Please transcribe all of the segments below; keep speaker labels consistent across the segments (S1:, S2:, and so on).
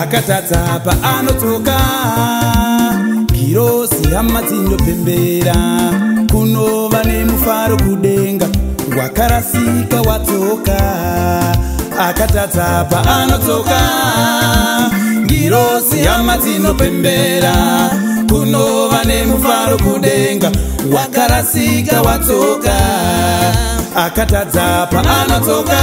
S1: akatadza paanotoka girosi hamadzindo pembera kunova nemufaro kudenga wakarasika watsoka akatadza paanotoka girosi hamadzindo pembera kunova nemufaro kudenga wakarasika watsoka akatadza paanotoka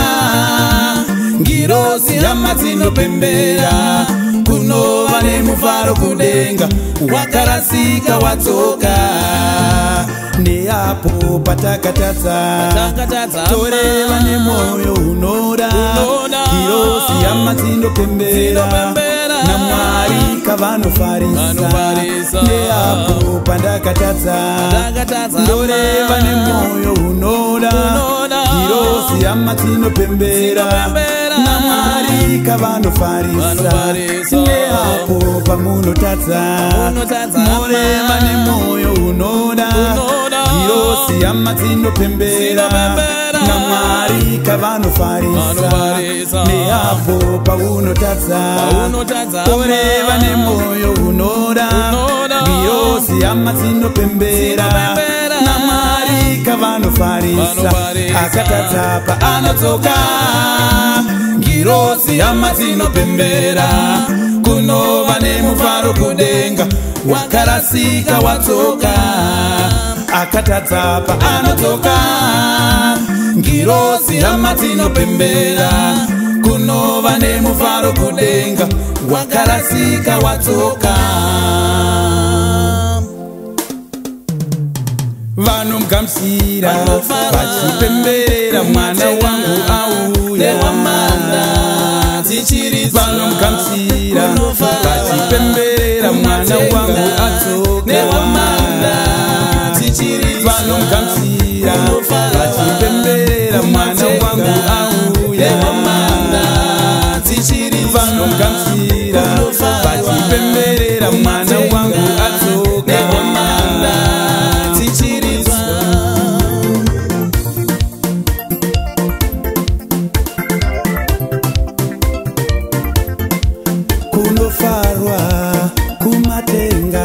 S1: girosi hamadzindo pembera kunova nemufaro kudenga wakarasika watsoka neapo patakatadza toreva nemoyo unoda girosi hamadzindo pembera namwari kavanofarisa neapo pandakatadza ndoreva nemoyo unoda girosi hamadzindo pembera namwari kavanofarisa neapo pamunotadza moreva nemoyo unoda girosi hamadzindo pembera namwari kavanofarisa neapo paunotadza oreva nemoyo unoda girosi hamadzindo pembera namwari kavanofarisa akatadza paanotsoka girosi hamadzindo pembera kunova nemufaro kudenga wakarasika watsoka akatadza paanotsoka girosi hamadzindo pembera kunova nemufaro kudenga wakarasika watsoka vanomugamusira vachipemberera mwana wangu auya vanomugamusira vachipemberera mwana wangu atsoka vanomugamusira vachipemberera mwana wangu auya vanomugamusira vachipemberera mwana wangu atsoka kunofarwa kumatenga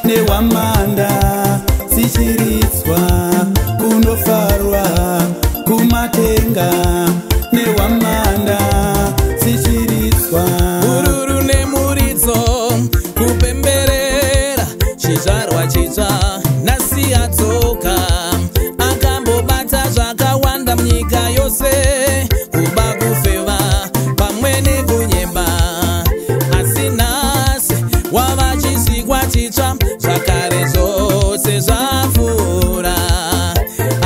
S1: newamanda dzichiritswa kunofarwa kumatenga newamanda dzichiritswa
S2: ururu nemuridzo kupemberera chizvarwa chitsva nasi atsoka akambobata zvakawanda munyika yose kuba kufeva pamwe nekunyemba asi nhasi wava chisikwa chitsva zvakare zvose zvapfuura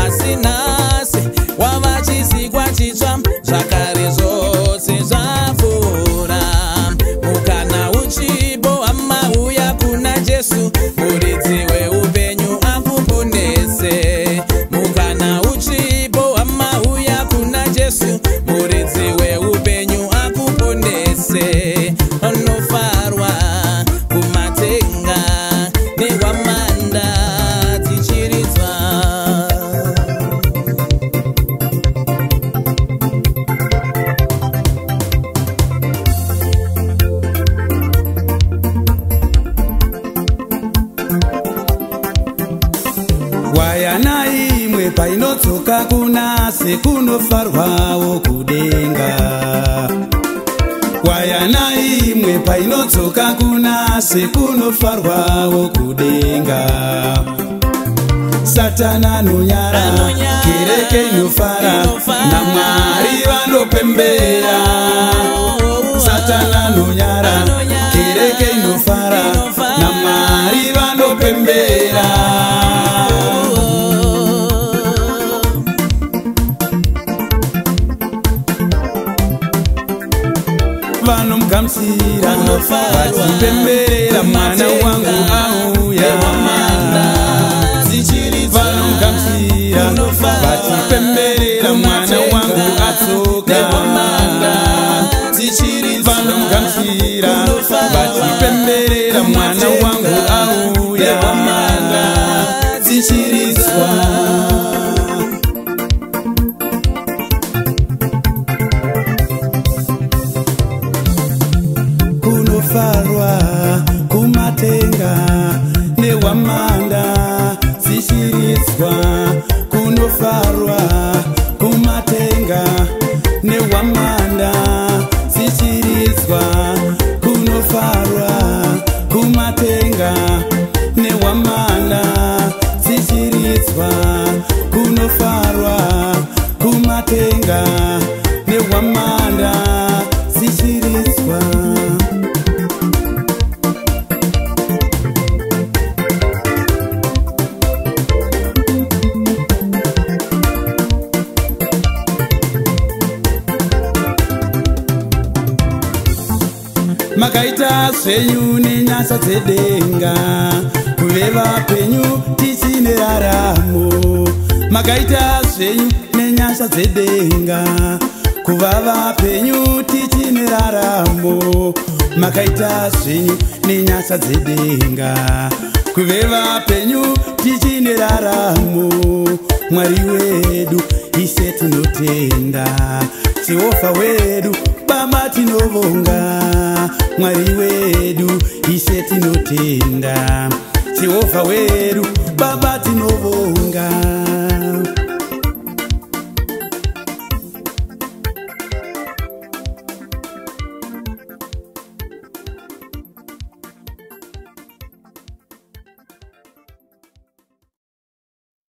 S2: asi nhasi wava chisikwa chitsva zvakare zvose zvapfuura mukana uchipo hamauya kuna Jesu muridzi weupenyu akuponese mukana uchipo hamauya kuna Jesu muridzi weupenyu akuponese unofarwa kumatenga newamanda dzichiritswa
S1: wayana imwe painotsoka kuna sekunofarwawo kudenga wayana imwe painotsoka kuna sekunofarwawo kudenga satana nonyara kereke inofara namwari vanopembera satana nonyara kereke inofara namwari vanopembera vanomugamusira vachipemberera mwana wangu auya vanomugamusira vachipemberera mwana wangu atsoka vanomugamusira vachipemberera mwana wangu auya dzichiritswa tichiridzwa kunofarwa kumatenga nehwamanda tichiridzwa kunofarwa kumatenga nehwamanda tichiridzwa kunofarwa kumatenga nehwamanda tichiridzwa. Makaita zvenyu nenyasha dzedenga kuve vapenyu tichine raramo. Makaita zvenyu nenyasha dzedenga kuva vapenyu tichine raramo. Makaita zvenyu nenyasha dzedenga kuve vapenyu tichine raramo. Mwari wedu Ishe tinotenda, Jehova wedu Baba tinovonga. Mwari wedu Ishe tinotenda, Jehova wedu Baba tinovonga.